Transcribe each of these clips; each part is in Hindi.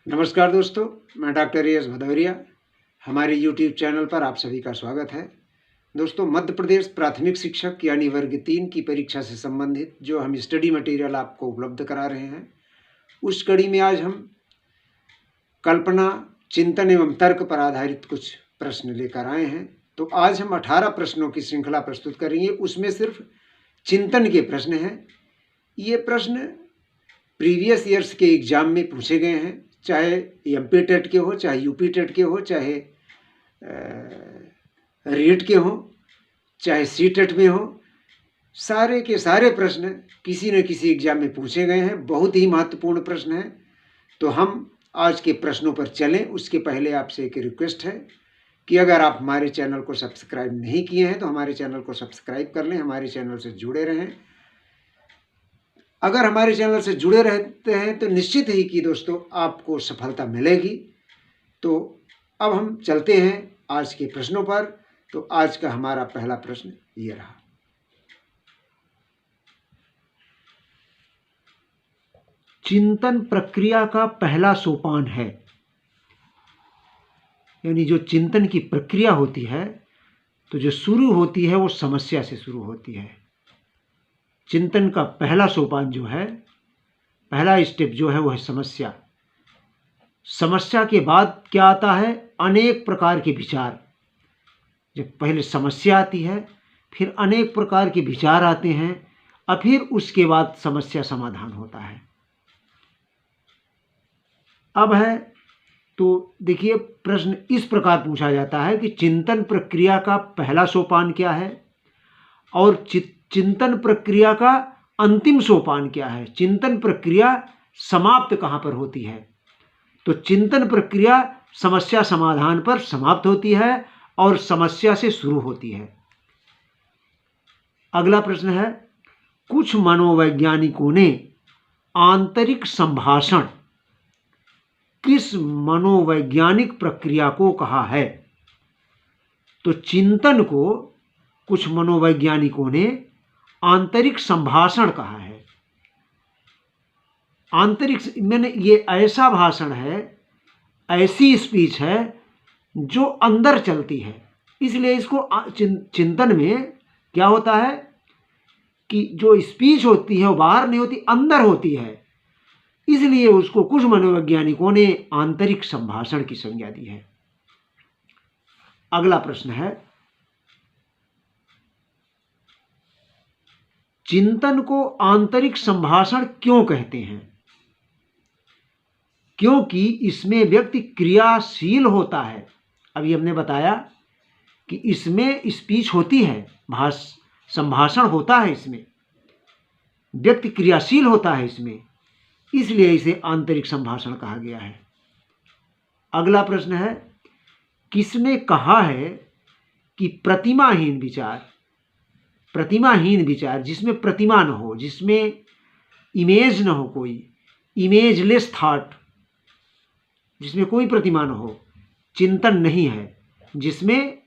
नमस्कार दोस्तों, मैं डॉक्टर एस भदौरिया। हमारे YouTube चैनल पर आप सभी का स्वागत है। दोस्तों, मध्य प्रदेश प्राथमिक शिक्षक यानी वर्ग 3 की परीक्षा से संबंधित जो हम स्टडी मटेरियल आपको उपलब्ध करा रहे हैं, उस कड़ी में आज हम कल्पना, चिंतन एवं तर्क पर आधारित कुछ प्रश्न लेकर आए हैं। तो आज हम 18 प्रश्नों की श्रृंखला प्रस्तुत करेंगे। उसमें सिर्फ चिंतन के प्रश्न हैं। ये प्रश्न प्रीवियस ईयर्स के एग्जाम में पूछे गए हैं, चाहे MP टेट के हो, चाहे UP टेट के हो, चाहे रीट के हो, चाहे CTET में हो। सारे के सारे प्रश्न किसी न किसी एग्जाम में पूछे गए हैं। बहुत ही महत्वपूर्ण प्रश्न हैं। तो हम आज के प्रश्नों पर चलें, उसके पहले आपसे एक रिक्वेस्ट है कि अगर आप हमारे चैनल को सब्सक्राइब नहीं किए हैं तो हमारे चैनल को सब्सक्राइब कर लें, हमारे चैनल से जुड़े रहें। अगर हमारे चैनल से जुड़े रहते हैं तो निश्चित ही कि दोस्तों आपको सफलता मिलेगी। तो अब हम चलते हैं आज के प्रश्नों पर। तो आज का हमारा पहला प्रश्न ये रहा। चिंतन प्रक्रिया का पहला सोपान है, यानी जो चिंतन की प्रक्रिया होती है तो जो शुरू होती है वो समस्या से शुरू होती है। चिंतन का पहला सोपान जो है, पहला स्टेप जो है वो है समस्या। समस्या के बाद क्या आता है? अनेक प्रकार के विचार। जब पहले समस्या आती है, फिर अनेक प्रकार के विचार आते हैं, और फिर उसके बाद समस्या समाधान होता है। अब है तो देखिए, प्रश्न इस प्रकार पूछा जाता है कि चिंतन प्रक्रिया का पहला सोपान क्या है और चिंतन प्रक्रिया का अंतिम सोपान क्या है। चिंतन प्रक्रिया समाप्त कहाँ पर होती है? तो चिंतन प्रक्रिया समस्या समाधान पर समाप्त होती है और समस्या से शुरू होती है। अगला प्रश्न है, कुछ मनोवैज्ञानिकों ने आंतरिक संभाषण किस मनोवैज्ञानिक प्रक्रिया को कहा है? तो चिंतन को कुछ मनोवैज्ञानिकों ने आंतरिक संभाषण कहा है। आंतरिक मैंने ये ऐसा भाषण है, ऐसी स्पीच है जो अंदर चलती है। इसलिए इसको चिंतन में क्या होता है कि जो स्पीच होती है वो बाहर नहीं होती, अंदर होती है। इसलिए उसको कुछ मनोवैज्ञानिकों ने आंतरिक संभाषण की संज्ञा दी है। अगला प्रश्न है, चिंतन को आंतरिक संभाषण क्यों कहते हैं? क्योंकि इसमें व्यक्ति क्रियाशील होता है। अभी हमने बताया कि इसमें स्पीच होती है, संभाषण होता है, इसमें व्यक्ति क्रियाशील होता है इसमें, इसलिए इसे आंतरिक संभाषण कहा गया है। अगला प्रश्न है, किसने कहा है कि प्रतिमाहीन विचार जिसमें प्रतिमा न हो, जिसमें इमेज न हो, कोई इमेजलेस थॉट, जिसमें कोई प्रतिमा न हो, चिंतन नहीं है। जिसमें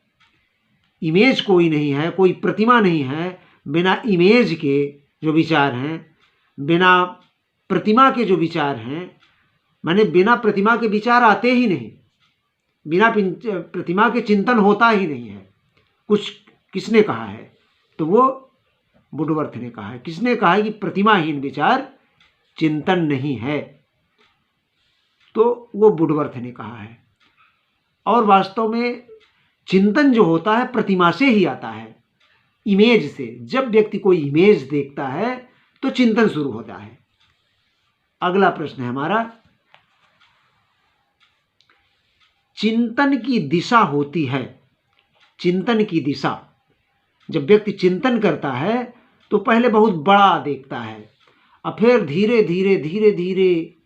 इमेज कोई नहीं है, कोई प्रतिमा नहीं है, बिना इमेज के जो विचार हैं, बिना प्रतिमा के जो विचार हैं, माने बिना प्रतिमा के विचार आते ही नहीं, बिना प्रतिमा के चिंतन होता ही नहीं है। किसने कहा है? तो वो वुडवर्थ ने कहा है। किसने कहा है कि प्रतिमाहीन विचार चिंतन नहीं है? तो वो वुडवर्थ ने कहा है। और वास्तव में चिंतन जो होता है प्रतिमा से ही आता है, इमेज से। जब व्यक्ति कोई इमेज देखता है तो चिंतन शुरू होता है। अगला प्रश्न है हमारा, चिंतन की दिशा होती है। चिंतन की दिशा, जब व्यक्ति चिंतन करता है तो पहले बहुत बड़ा देखता है, और फिर धीरे धीरे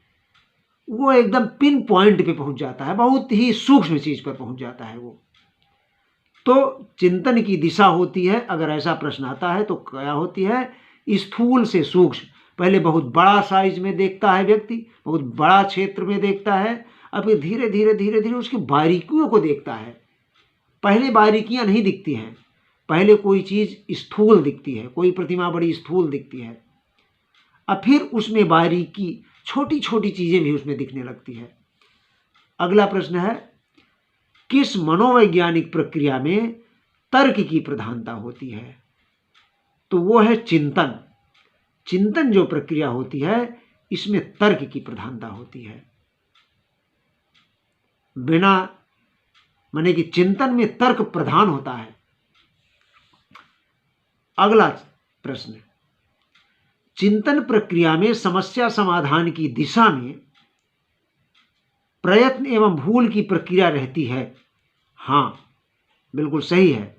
वो एकदम पिन पॉइंट पे पहुंच जाता है, बहुत ही सूक्ष्म चीज पर पहुंच जाता है वो। तो चिंतन की दिशा होती है। अगर ऐसा प्रश्न आता है तो क्या होती है? स्थूल से सूक्ष्म। पहले बहुत बड़ा साइज में देखता है व्यक्ति, बहुत बड़ा क्षेत्र में देखता है, और फिर धीरे धीरे उसकी बारीकियों को देखता है। पहले बारीकियां नहीं दिखती हैं, पहले कोई चीज स्थूल दिखती है, कोई प्रतिमा बड़ी स्थूल दिखती है, और फिर उसमें बारीकी, छोटी छोटी चीजें भी उसमें दिखने लगती है। अगला प्रश्न है, किस मनोवैज्ञानिक प्रक्रिया में तर्क की प्रधानता होती है? तो वो है चिंतन। चिंतन जो प्रक्रिया होती है इसमें तर्क की प्रधानता होती है। बिना माने कि चिंतन में तर्क प्रधान होता है। अगला प्रश्न, चिंतन प्रक्रिया में समस्या समाधान की दिशा में प्रयत्न एवं भूल की प्रक्रिया रहती है। हाँ, बिल्कुल सही है।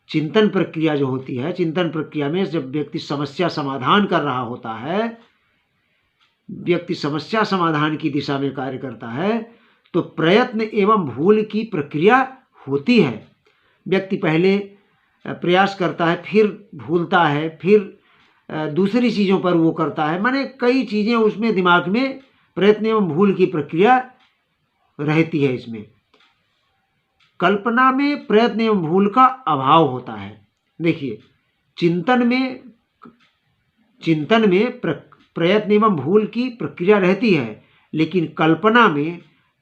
चिंतन प्रक्रिया जो होती है, चिंतन प्रक्रिया में जब व्यक्ति समस्या समाधान कर रहा होता है, व्यक्ति समस्या समाधान की दिशा में कार्य करता है, तो प्रयत्न एवं भूल की प्रक्रिया होती है। व्यक्ति पहले प्रयास करता है, फिर भूलता है, फिर दूसरी चीज़ों पर वो करता है, माने कई चीज़ें उसमें दिमाग में प्रयत्न एवं भूल की प्रक्रिया रहती है। इसमें कल्पना में प्रयत्न एवं भूल का अभाव होता है। देखिए, चिंतन में प्रयत्न एवं भूल की प्रक्रिया रहती है, लेकिन कल्पना में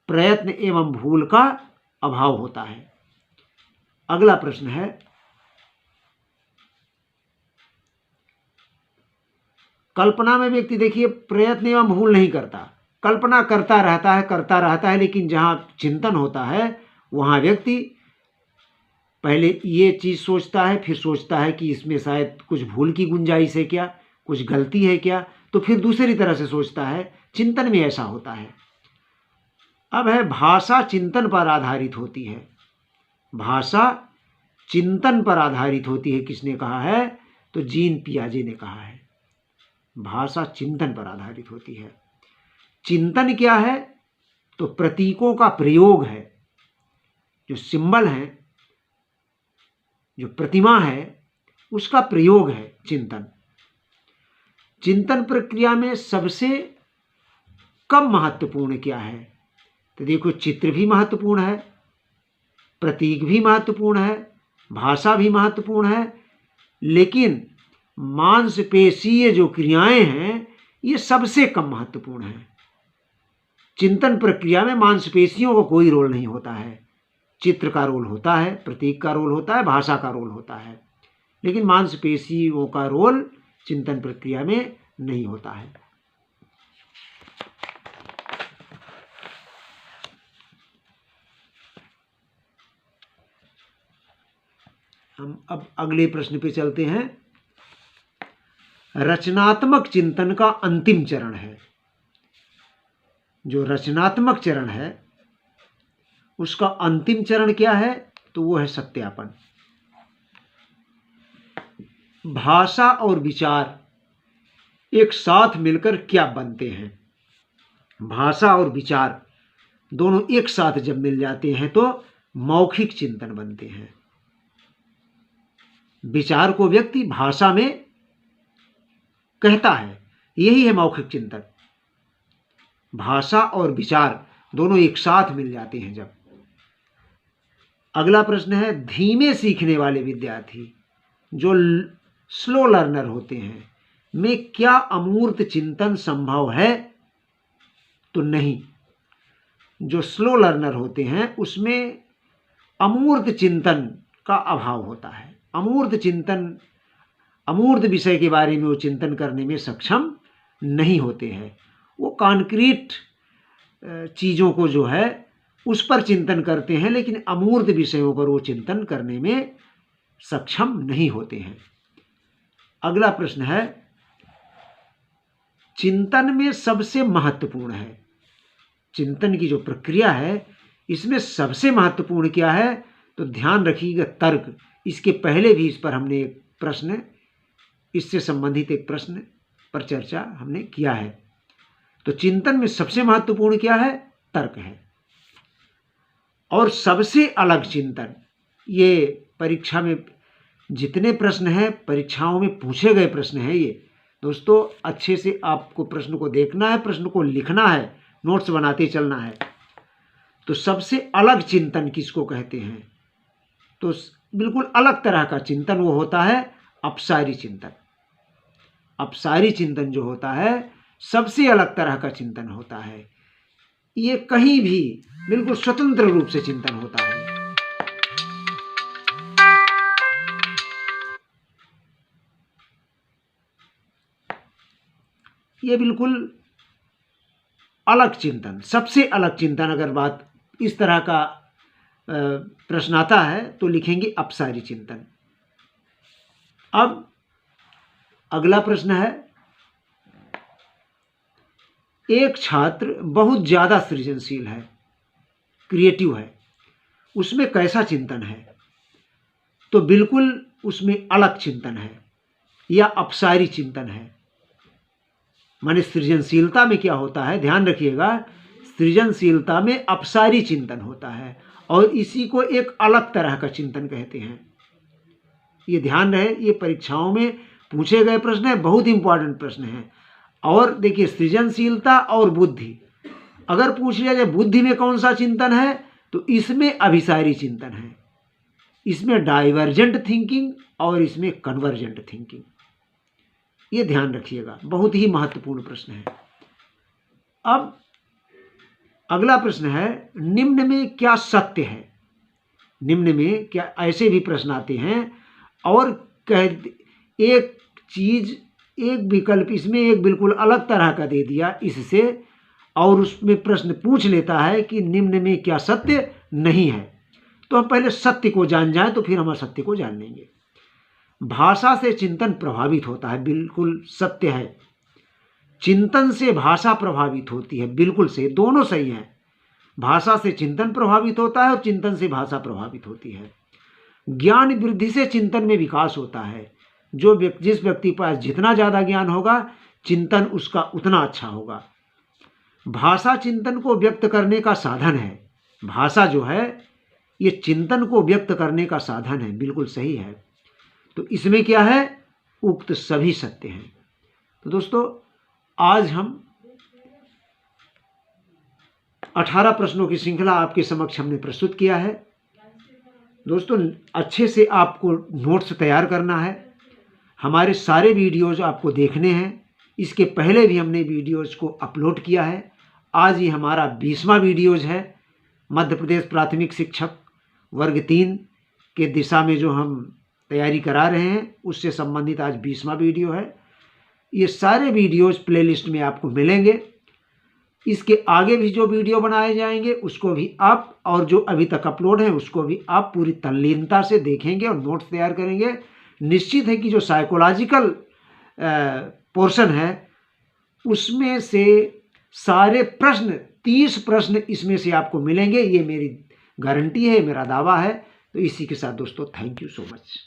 प्रयत्न एवं भूल का अभाव होता है। अगला प्रश्न है, कल्पना में व्यक्ति देखिए प्रयत्न एवं भूल नहीं करता, कल्पना करता रहता है, लेकिन जहां चिंतन होता है वहां व्यक्ति पहले ये चीज सोचता है, फिर सोचता है कि इसमें शायद कुछ भूल की गुंजाइश है क्या, कुछ गलती है क्या, तो फिर दूसरी तरह से सोचता है। चिंतन में ऐसा होता है। अब है, भाषा चिंतन पर आधारित होती है। भाषा चिंतन पर आधारित होती है, किसने कहा है? तो जीन पियाजे ने कहा है। भाषा चिंतन पर आधारित होती है। चिंतन क्या है? तो प्रतीकों का प्रयोग है, जो सिंबल है, जो प्रतिमा है, उसका प्रयोग है चिंतन। चिंतन प्रक्रिया में सबसे कम महत्वपूर्ण क्या है? तो देखो, चित्र भी महत्वपूर्ण है, प्रतीक भी महत्वपूर्ण है, भाषा भी महत्वपूर्ण है, लेकिन मांसपेशीय जो क्रियाएं हैं ये सबसे कम महत्वपूर्ण है। चिंतन प्रक्रिया में मांसपेशियों का कोई रोल नहीं होता है। चित्र का रोल होता है, प्रतीक का रोल होता है, भाषा का रोल होता है, लेकिन मांसपेशियों का रोल चिंतन प्रक्रिया में नहीं होता है। हम अब अगले प्रश्न पे चलते हैं। रचनात्मक चिंतन का अंतिम चरण है। जो रचनात्मक चरण है उसका अंतिम चरण क्या है? तो वो है सत्यापन। भाषा और विचार एक साथ मिलकर क्या बनते हैं? भाषा और विचार दोनों एक साथ जब मिल जाते हैं तो मौखिक चिंतन बनते हैं। विचार को व्यक्ति भाषा में कहता है, यही है मौखिक चिंतन। भाषा और विचार दोनों एक साथ मिल जाते हैं जब। अगला प्रश्न है, धीमे सीखने वाले विद्यार्थी जो स्लो लर्नर होते हैं में क्या अमूर्त चिंतन संभव है? तो नहीं। जो स्लो लर्नर होते हैं उसमें अमूर्त चिंतन का अभाव होता है। अमूर्त चिंतन, अमूर्त विषय के बारे में वो चिंतन करने में सक्षम नहीं होते हैं। वो कॉन्क्रीट चीज़ों को जो है उस पर चिंतन करते हैं, लेकिन अमूर्त विषयों पर वो चिंतन करने में सक्षम नहीं होते हैं। अगला प्रश्न है, चिंतन में सबसे महत्वपूर्ण है, चिंतन की जो प्रक्रिया है इसमें सबसे महत्वपूर्ण क्या है? तो ध्यान रखिएगा, तर्क। इसके पहले भी इस पर हमने एक प्रश्न, इससे संबंधित एक प्रश्न पर चर्चा हमने किया है। तो चिंतन में सबसे महत्वपूर्ण क्या है? तर्क है। और सबसे अलग चिंतन, ये परीक्षा में जितने प्रश्न हैं, परीक्षाओं में पूछे गए प्रश्न हैं ये। दोस्तों, अच्छे से आपको प्रश्न को देखना है, प्रश्न को लिखना है, नोट्स बनाते चलना है। तो सबसे अलग चिंतन किसको कहते हैं? तो बिल्कुल अलग तरह का चिंतन वो होता है अपसारी चिंतन। अपसारी चिंतन जो होता है सबसे अलग तरह का चिंतन होता है। ये कहीं भी बिल्कुल स्वतंत्र रूप से चिंतन होता है। ये बिल्कुल अलग चिंतन, सबसे अलग चिंतन। अगर बात इस तरह का प्रश्न आता है तो लिखेंगे अपसारी चिंतन। अब अगला प्रश्न है, एक छात्र बहुत ज़्यादा सृजनशील है, क्रिएटिव है, उसमें कैसा चिंतन है? तो बिल्कुल उसमें अलग चिंतन है या अपसारी चिंतन है। माने सृजनशीलता में क्या होता है, ध्यान रखिएगा, सृजनशीलता में अपसारी चिंतन होता है और इसी को एक अलग तरह का चिंतन कहते हैं। ये ध्यान रहे, ये परीक्षाओं में पूछे गए प्रश्न है, बहुत इंपॉर्टेंट प्रश्न है। और देखिए, सृजनशीलता और बुद्धि, अगर पूछ लिया जाए बुद्धि में कौन सा चिंतन है, तो इसमें अभिसारी चिंतन है, इसमें डाइवर्जेंट थिंकिंग और इसमें कन्वर्जेंट थिंकिंग। ये ध्यान रखिएगा, बहुत ही महत्वपूर्ण प्रश्न है। अब अगला प्रश्न है, निम्न में क्या सत्य है? निम्न में क्या, ऐसे भी प्रश्न आते हैं और एक चीज, एक विकल्प इसमें एक बिल्कुल अलग तरह का दे दिया इससे, और उसमें प्रश्न पूछ लेता है कि निम्न में क्या सत्य नहीं है। तो हम पहले सत्य को जान जाएं तो फिर हम असत्य को जान लेंगे। भाषा से चिंतन प्रभावित होता है, बिल्कुल सत्य है। चिंतन से भाषा प्रभावित होती है, बिल्कुल सही, दोनों सही है। भाषा से चिंतन प्रभावित होता है और चिंतन से भाषा प्रभावित होती है। ज्ञान वृद्धि से चिंतन में विकास होता है। जिस व्यक्ति के पास जितना ज़्यादा ज्ञान होगा, चिंतन उसका उतना अच्छा होगा। भाषा चिंतन को व्यक्त करने का साधन है। भाषा जो है ये चिंतन को व्यक्त करने का साधन है, बिल्कुल सही है। तो इसमें क्या है, उक्त सभी सत्य हैं। तो दोस्तों, आज हम 18 प्रश्नों की श्रृंखला आपके समक्ष हमने प्रस्तुत किया है। दोस्तों, अच्छे से आपको नोट्स तैयार करना है। हमारे सारे वीडियोज आपको देखने हैं। इसके पहले भी हमने वीडियोज को अपलोड किया है। आज ये हमारा 20वां वीडियोज है। मध्य प्रदेश प्राथमिक शिक्षक वर्ग 3 के दिशा में जो हम तैयारी करा रहे हैं, उससे संबंधित आज 20वां वीडियो है। ये सारे वीडियोज प्लेलिस्ट में आपको मिलेंगे। इसके आगे भी जो वीडियो बनाए जाएंगे उसको भी आप, और जो अभी तक अपलोड है उसको भी आप पूरी तल्लीनता से देखेंगे और नोट्स तैयार करेंगे। निश्चित है कि जो साइकोलॉजिकल पोर्शन है उसमें से सारे प्रश्न, 30 प्रश्न इसमें से आपको मिलेंगे। ये मेरी गारंटी है, मेरा दावा है। तो इसी के साथ दोस्तों, थैंक यू सो मच।